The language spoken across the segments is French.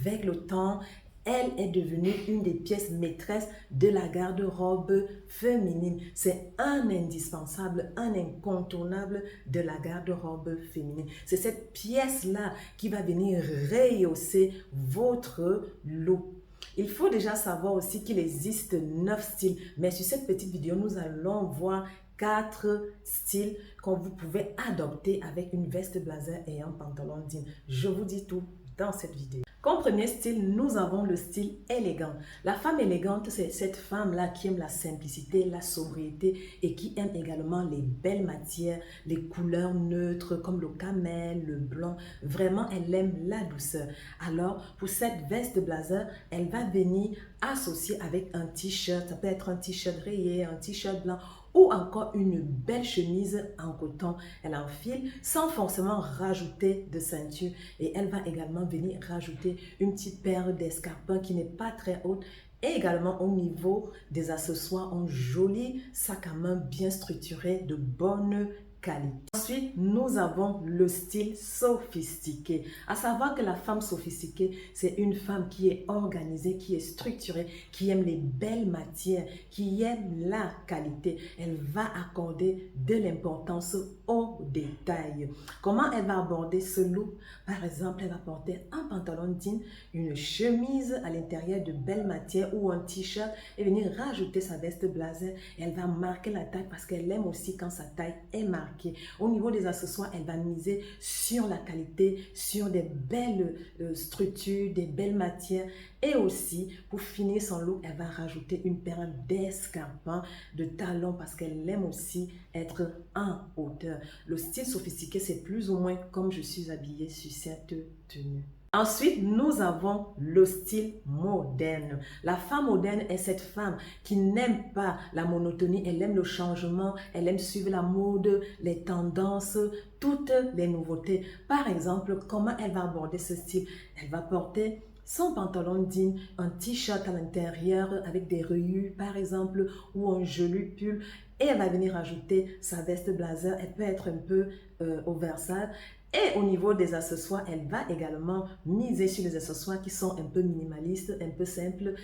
avec le temps, elle est devenue une des pièces maîtresses de la garde-robe féminine. C'est un indispensable, un incontournable de la garde-robe féminine. C'est cette pièce-là qui va venir rehausser votre look. Il faut déjà savoir aussi qu'il existe 9 styles, mais sur cette petite vidéo, nous allons voir 4 styles que vous pouvez adopter avec une veste blazer et un pantalon jean. Je vous dis tout dans cette vidéo. Comme premier style, nous avons le style élégant. La femme élégante, c'est cette femme-là qui aime la simplicité, la sobriété et qui aime également les belles matières, les couleurs neutres comme le camel, le blanc. Vraiment, elle aime la douceur. Alors, pour cette veste blazer, elle va venir associer avec un t-shirt. Ça peut être un t-shirt rayé, un t-shirt blanc ou encore une belle chemise en coton. Elle enfile sans forcément rajouter de ceinture et elle va également venir rajouter une petite paire d'escarpins qui n'est pas très haute et également au niveau des accessoires, un joli sac à main bien structuré de bonne qualité. Ensuite, nous avons le style sophistiqué. À savoir que la femme sophistiquée, c'est une femme qui est organisée, qui est structurée, qui aime les belles matières, qui aime la qualité. Elle va accorder de l'importance aux détails. Comment elle va aborder ce look? Par exemple, elle va porter un pantalon jean, une chemise à l'intérieur de belles matières ou un t-shirt et venir rajouter sa veste blazer. Elle va marquer la taille parce qu'elle aime aussi quand sa taille est marquée. Au niveau des accessoires, elle va miser sur la qualité, sur des belles structures, des belles matières. Et aussi, pour finir son look, elle va rajouter une paire d'escarpins, de talons parce qu'elle aime aussi être en hauteur. Le style sophistiqué, c'est plus ou moins comme je suis habillée sur cette tenue. Ensuite, nous avons le style moderne. La femme moderne est cette femme qui n'aime pas la monotonie, elle aime le changement, elle aime suivre la mode, les tendances, toutes les nouveautés. Par exemple, comment elle va aborder ce style? Elle va porter son pantalon jean, un t-shirt à l'intérieur avec des rayures par exemple ou un joli pull et elle va venir ajouter sa veste blazer. Elle peut être un peu oversize. Et au niveau des accessoires, elle va également miser sur les accessoires qui sont un peu minimalistes, un peu simples.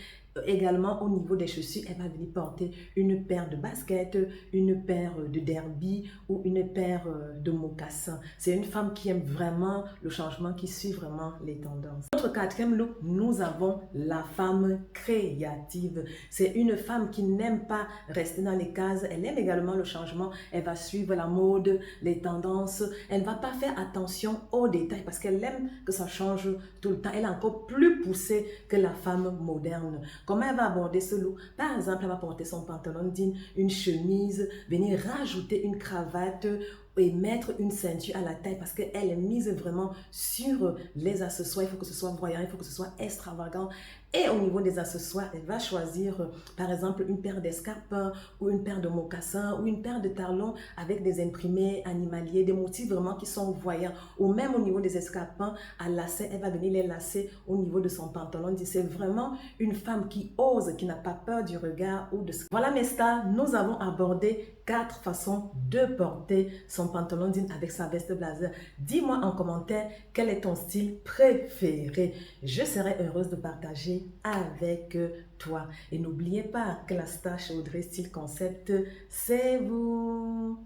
Également, au niveau des chaussures, elle va venir porter une paire de baskets, une paire de derby ou une paire de mocassins. C'est une femme qui aime vraiment le changement, qui suit vraiment les tendances. Notre quatrième look, nous avons la femme créative. C'est une femme qui n'aime pas rester dans les cases. Elle aime également le changement. Elle va suivre la mode, les tendances. Elle ne va pas faire attention aux détails parce qu'elle aime que ça change tout le temps. Elle est encore plus poussée que la femme moderne. Comment elle va aborder ce look? Par exemple, elle va porter son pantalon jean, une chemise, venir rajouter une cravate et mettre une ceinture à la taille parce qu'elle mise vraiment sur les accessoires. Il faut que ce soit voyant, il faut que ce soit extravagant. Et au niveau des accessoires, elle va choisir par exemple une paire d'escarpins ou une paire de mocassins ou une paire de talons avec des imprimés animaliers, des motifs vraiment qui sont voyants. Ou même au niveau des escarpins à lacets, elle va venir les lacer au niveau de son pantalon. C'est vraiment une femme qui ose, qui n'a pas peur du regard ou de ce. Voilà mes stars, nous avons abordé 4 façons de porter son pantalon jean avec sa veste blazer. Dis-moi en commentaire quel est ton style préféré. Je serai heureuse de partager avec toi. Et n'oubliez pas que la star chez Audrey Style Concept, c'est vous.